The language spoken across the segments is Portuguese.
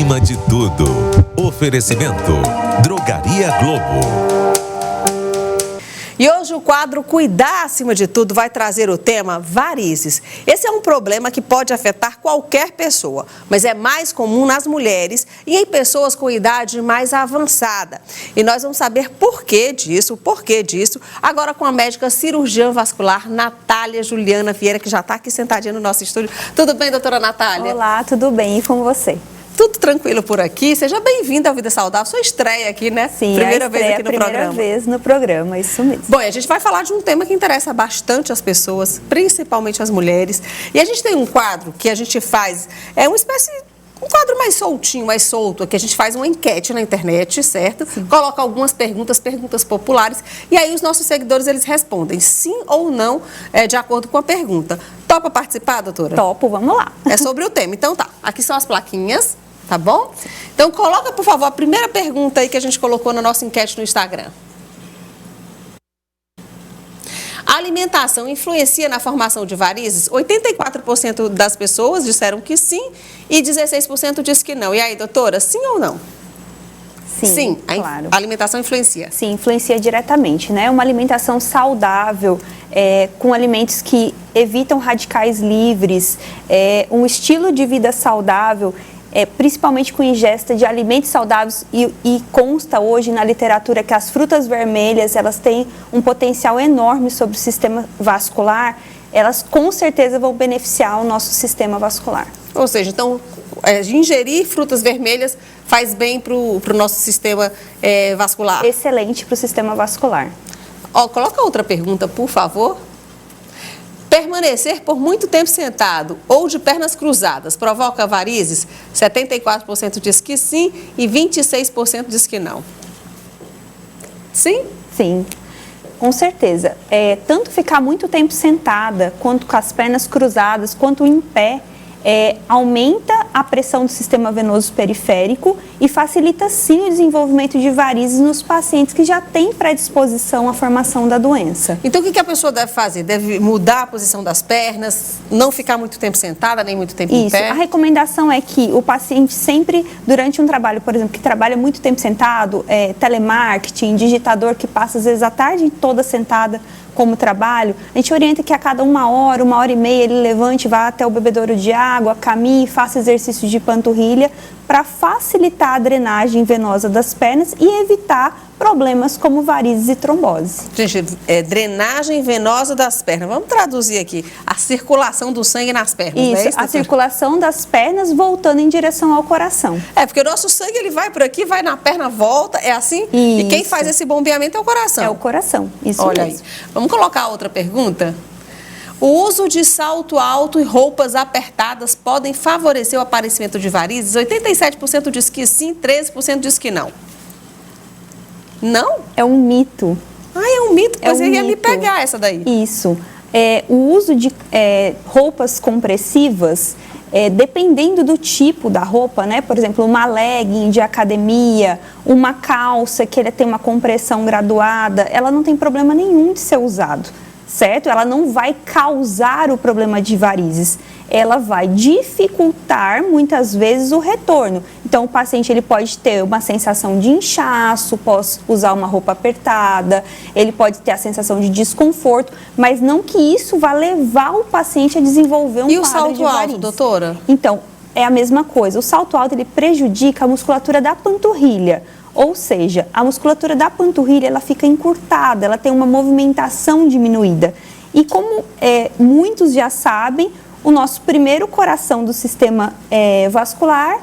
acima de tudo. Oferecimento Drogaria Globo. E hoje o quadro Cuidar Acima de Tudo vai trazer o tema varizes. Esse é um problema que pode afetar qualquer pessoa, mas é mais comum nas mulheres e em pessoas com idade mais avançada. E nós vamos saber por que disso, agora com a médica cirurgiã vascular Natália Juliana Vieira, que já está aqui sentadinha no nosso estúdio. Tudo bem, doutora Natália? Olá, tudo bem? E com você? Tudo tranquilo por aqui. Seja bem-vinda ao Vida Saudável. Sua estreia aqui, né? Sim, primeira vez aqui no programa. Primeira vez no programa, isso mesmo. Bom, a gente vai falar de um tema que interessa bastante as pessoas, principalmente as mulheres. E a gente tem um quadro que a gente faz, um quadro mais soltinho, mais solto, que a gente faz uma enquete na internet, certo? Sim. Coloca algumas perguntas populares, e aí os nossos seguidores, eles respondem sim ou não, de acordo com a pergunta. Topa participar, doutora? Topo, vamos lá. É sobre o tema. Então tá, aqui são as plaquinhas, tá bom? Sim. Então coloca, por favor, a primeira pergunta aí que a gente colocou na nossa enquete no Instagram. A alimentação influencia na formação de varizes? 84% das pessoas disseram que sim e 16% disse que não. E aí, doutora, sim ou não? Sim, claro. A alimentação influencia? Sim, influencia diretamente, né? Uma alimentação saudável, com alimentos que evitam radicais livres, um estilo de vida saudável, principalmente com ingesta de alimentos saudáveis, e consta hoje na literatura que as frutas vermelhas, elas têm um potencial enorme sobre o sistema vascular, elas com certeza vão beneficiar o nosso sistema vascular. Ou seja, então, ingerir frutas vermelhas faz bem para o nosso sistema vascular? Excelente para o sistema vascular. Coloca outra pergunta, por favor. Permanecer por muito tempo sentado ou de pernas cruzadas provoca varizes? 74% diz que sim e 26% diz que não. Sim? Sim, com certeza. Tanto ficar muito tempo sentada, quanto com as pernas cruzadas, quanto em pé, aumenta a pressão do sistema venoso periférico e facilita sim o desenvolvimento de varizes nos pacientes que já têm predisposição à formação da doença. Então o que a pessoa deve fazer? Deve mudar a posição das pernas, não ficar muito tempo sentada, nem muito tempo em pé? A recomendação é que o paciente sempre, durante um trabalho, por exemplo, que trabalha muito tempo sentado, telemarketing, digitador que passa às vezes a tarde toda sentada como trabalho, a gente orienta que a cada 1 hora e meia ele levante, vá até o bebedouro de água, caminhe, faça exercício de panturrilha para facilitar a drenagem venosa das pernas e evitar problemas como varizes e trombose. Gente, drenagem venosa das pernas. Vamos traduzir aqui. A circulação do sangue nas pernas. Isso, a circulação das pernas voltando em direção ao coração. Porque o nosso sangue ele vai por aqui, vai na perna, volta, é assim? Isso. E quem faz esse bombeamento é o coração. É o coração, isso Olha mesmo. Aí. Vamos colocar outra pergunta? O uso de salto alto e roupas apertadas podem favorecer o aparecimento de varizes? 87% diz que sim, 13% diz que não. Não? É um mito. É um mito, pois ia me pegar essa daí. Isso. O uso de roupas compressivas, dependendo do tipo da roupa, né? Por exemplo, uma legging de academia, uma calça que ela tem uma compressão graduada, ela não tem problema nenhum de ser usado, certo? Ela não vai causar o problema de varizes. Ela vai dificultar, muitas vezes, o retorno. Então, o paciente ele pode ter uma sensação de inchaço, pode usar uma roupa apertada, ele pode ter a sensação de desconforto, mas não que isso vá levar o paciente a desenvolver um quadro de varizes. E o salto alto, doutora? Então, é a mesma coisa. O salto alto, ele prejudica a musculatura da panturrilha. Ou seja, a musculatura da panturrilha, ela fica encurtada, ela tem uma movimentação diminuída. E como muitos já sabem, o nosso primeiro coração do sistema vascular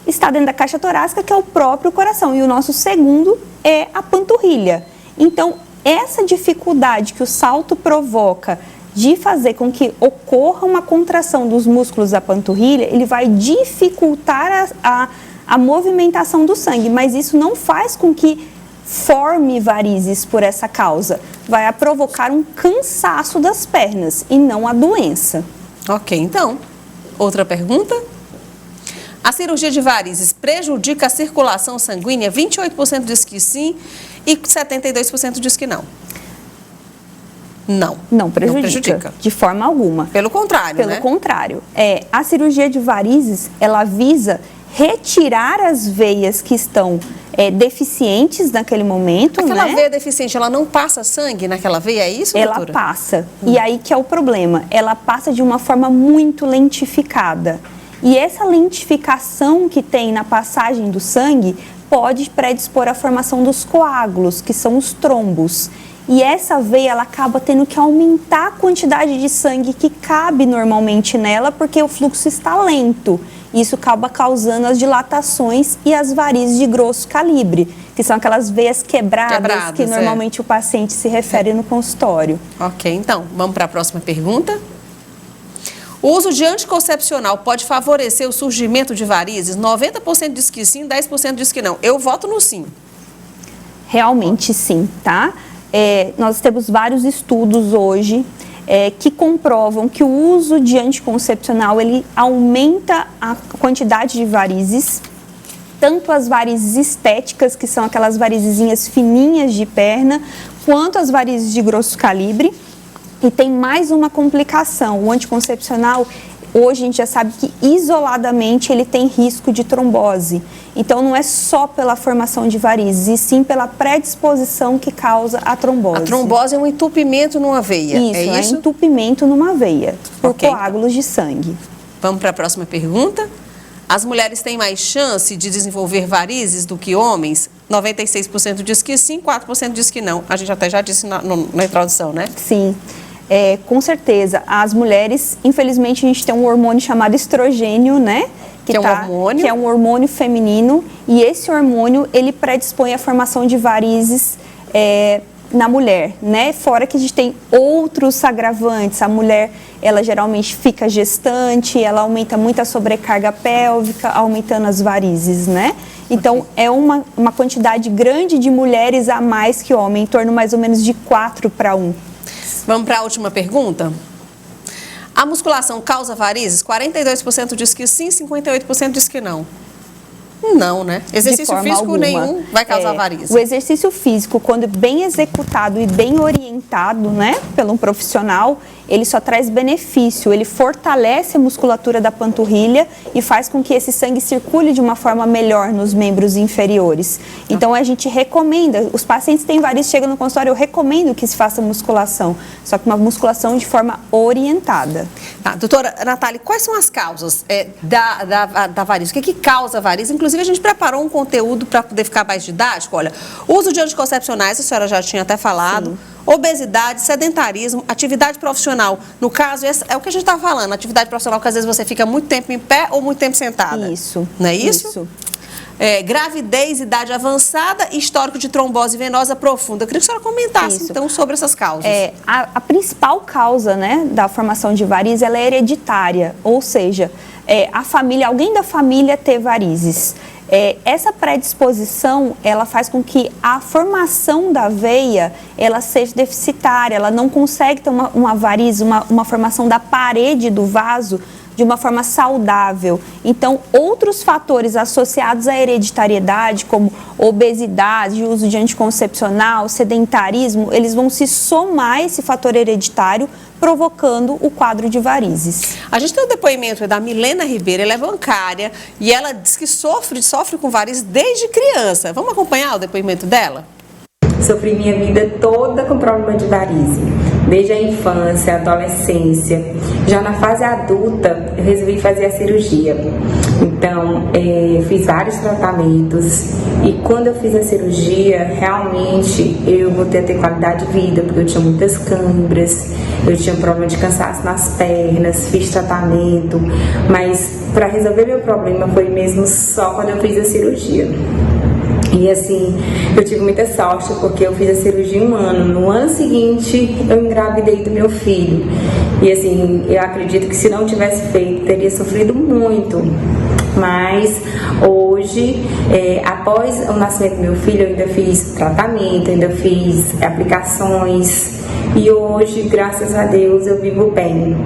está dentro da caixa torácica, que é o próprio coração. E o nosso segundo é a panturrilha. Então, essa dificuldade que o salto provoca de fazer com que ocorra uma contração dos músculos da panturrilha, ele vai dificultar a movimentação do sangue. Mas isso não faz com que forme varizes por essa causa. Vai provocar um cansaço das pernas e não a doença. Ok, então, outra pergunta. A cirurgia de varizes prejudica a circulação sanguínea? 28% diz que sim e 72% diz que não. Não. Não prejudica. De forma alguma. Pelo contrário, Pelo contrário. A cirurgia de varizes, ela visa retirar as veias que estão deficientes naquele momento. Aquela né? veia deficiente, ela não passa sangue naquela veia, é isso, Ela doutora? passa. E aí que é o problema. Ela passa de uma forma muito lentificada. E essa lentificação que tem na passagem do sangue pode predispor à formação dos coágulos, que são os trombos. E essa veia, ela acaba tendo que aumentar a quantidade de sangue que cabe normalmente nela, porque o fluxo está lento. Isso acaba causando as dilatações e as varizes de grosso calibre, que são aquelas veias quebradas que normalmente o paciente se refere no consultório. Ok, então, vamos para a próxima pergunta. O uso de anticoncepcional pode favorecer o surgimento de varizes? 90% diz que sim, 10% diz que não. Eu voto no sim. Realmente sim, tá? Nós temos vários estudos hoje que comprovam que o uso de anticoncepcional, ele aumenta a quantidade de varizes, tanto as varizes estéticas, que são aquelas varizezinhas fininhas de perna, quanto as varizes de grosso calibre. E tem mais uma complicação, o anticoncepcional, hoje a gente já sabe que isoladamente ele tem risco de trombose. Então não é só pela formação de varizes, e sim pela predisposição que causa a trombose. A trombose é um entupimento numa veia, isso? É entupimento numa veia, por coágulos de sangue. Vamos para a próxima pergunta. As mulheres têm mais chance de desenvolver varizes do que homens? 96% diz que sim, 4% diz que não. A gente até já disse na introdução, né? Sim. Com certeza, as mulheres, infelizmente, a gente tem um hormônio chamado estrogênio, né? Que é um hormônio feminino, e esse hormônio, ele predispõe à formação de varizes na mulher, né? Fora que a gente tem outros agravantes, a mulher, ela geralmente fica gestante, ela aumenta muito a sobrecarga pélvica, aumentando as varizes, né? Então, é uma quantidade grande de mulheres a mais que homem, em torno mais ou menos de 4:1. Vamos para a última pergunta? A musculação causa varizes? 42% diz que sim, 58% diz que não. Não, né? Exercício físico nenhum vai causar varizes. O exercício físico, quando bem executado e bem orientado, né, pelo um profissional, ele só traz benefício, ele fortalece a musculatura da panturrilha e faz com que esse sangue circule de uma forma melhor nos membros inferiores. Então, a gente recomenda, os pacientes têm varizes, chegam no consultório, eu recomendo que se faça musculação, só que uma musculação de forma orientada. Tá, doutora Natália, quais são as causas da varize? O que causa varize? Inclusive, a gente preparou um conteúdo para poder ficar mais didático. Olha, uso de anticoncepcionais, a senhora já tinha até falado. Sim. Obesidade, sedentarismo, atividade profissional. No caso, é o que a gente está falando, atividade profissional que às vezes você fica muito tempo em pé ou muito tempo sentada. Isso. Não é isso? Isso. Gravidez, idade avançada e histórico de trombose venosa profunda. Eu queria que a senhora comentasse, então, sobre essas causas. A principal causa, né, da formação de varizes, ela é hereditária, ou seja, alguém da família ter varizes. Essa predisposição, ela faz com que a formação da veia, ela seja deficitária, ela não consegue ter uma varize, uma formação da parede do vaso de uma forma saudável. Então, outros fatores associados à hereditariedade, como obesidade, uso de anticoncepcional, sedentarismo, eles vão se somar a esse fator hereditário, provocando o quadro de varizes. A gente tem um depoimento da Milena Ribeiro, ela é bancária e ela diz que sofre com varizes desde criança. Vamos acompanhar o depoimento dela? Sofri minha vida toda com problema de varize, desde a infância, adolescência. Já na fase adulta, eu resolvi fazer a cirurgia. Então, fiz vários tratamentos e quando eu fiz a cirurgia, realmente eu voltei a ter qualidade de vida, porque eu tinha muitas câimbras, eu tinha problema de cansaço nas pernas, fiz tratamento, mas para resolver meu problema foi mesmo só quando eu fiz a cirurgia. E assim, eu tive muita sorte porque eu fiz a cirurgia em um ano. No ano seguinte, eu engravidei do meu filho. E assim, eu acredito que se não tivesse feito, teria sofrido muito. Mas hoje, após o nascimento do meu filho, eu ainda fiz tratamento, ainda fiz aplicações. E hoje, graças a Deus, eu vivo bem.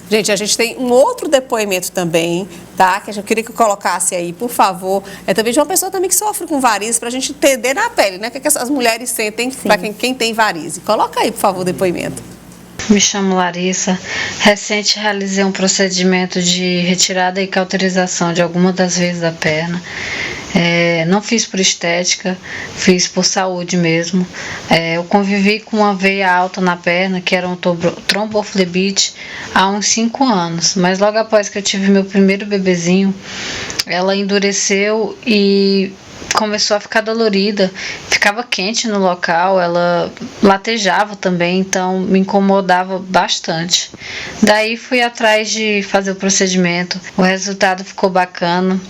Gente, a gente tem um outro depoimento também, tá? Que eu queria que eu colocasse aí, por favor. É também de uma pessoa também que sofre com varizes, pra gente entender na pele, né? O que essas mulheres sentem para quem tem varize. Coloca aí, por favor, o depoimento. Me chamo Larissa. Recente realizei um procedimento de retirada e cauterização de alguma das veias da perna. Não fiz por estética, fiz por saúde mesmo. Eu convivi com uma veia alta na perna, que era um tromboflebite, há uns 5 anos. Mas logo após que eu tive meu primeiro bebezinho, ela endureceu e começou a ficar dolorida, ficava quente no local, ela latejava também, então me incomodava bastante. Daí fui atrás de fazer o procedimento, o resultado ficou bacana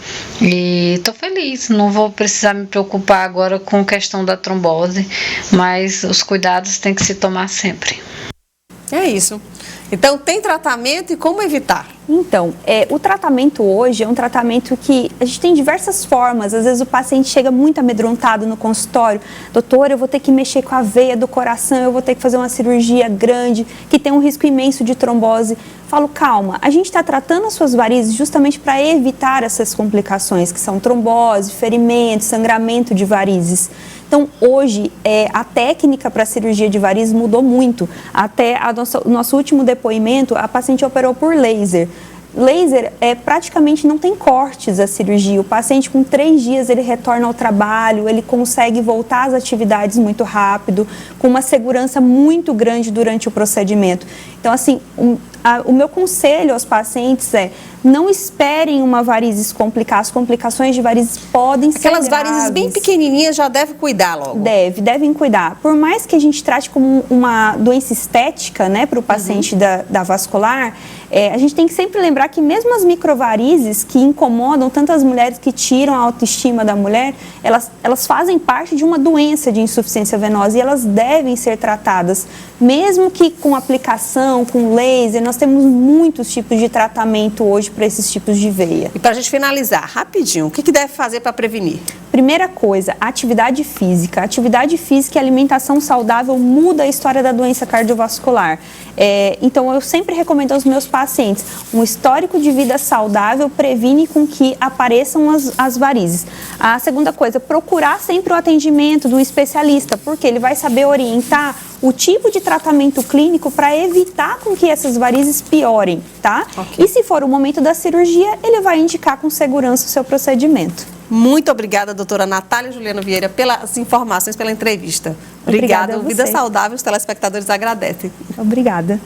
e estou feliz, não vou precisar me preocupar agora com a questão da trombose, mas os cuidados têm que se tomar sempre. É isso. Então, tem tratamento e como evitar? Então, o tratamento hoje é um tratamento que a gente tem diversas formas. Às vezes o paciente chega muito amedrontado no consultório. Doutor, eu vou ter que mexer com a veia do coração, eu vou ter que fazer uma cirurgia grande, que tem um risco imenso de trombose. Falo, calma, a gente está tratando as suas varizes justamente para evitar essas complicações, que são trombose, ferimento, sangramento de varizes. Então, hoje, a técnica para a cirurgia de varizes mudou muito. Até o nosso último depoimento, a paciente operou por laser. Laser, praticamente não tem cortes a cirurgia. O paciente, com 3 dias, ele retorna ao trabalho, ele consegue voltar às atividades muito rápido, com uma segurança muito grande durante o procedimento. Então, assim, o meu conselho aos pacientes é: não esperem uma varizes complicar. As complicações de varizes podem ser graves. Aquelas varizes bem pequenininhas já deve cuidar logo. Devem cuidar. Por mais que a gente trate como uma doença estética, né, para o paciente da vascular, a gente tem que sempre lembrar que mesmo as microvarizes que incomodam tantas mulheres, que tiram a autoestima da mulher, elas fazem parte de uma doença de insuficiência venosa e elas devem ser tratadas. Mesmo que com aplicação, com laser, nós temos muitos tipos de tratamento hoje para esses tipos de veia. E para a gente finalizar, rapidinho, o que deve fazer para prevenir? Primeira coisa, atividade física. Atividade física e alimentação saudável muda a história da doença cardiovascular. Então, eu sempre recomendo aos meus pacientes, um histórico de vida saudável previne com que apareçam as varizes. A segunda coisa, procurar sempre o atendimento do especialista, porque ele vai saber orientar o tipo de tratamento clínico para evitar com que essas varizes piorem, tá? Okay. E se for o momento da cirurgia, ele vai indicar com segurança o seu procedimento. Muito obrigada, doutora Natália Juliana Vieira, pelas informações, pela entrevista. Obrigada. Vida Saudável, os telespectadores agradecem. Obrigada.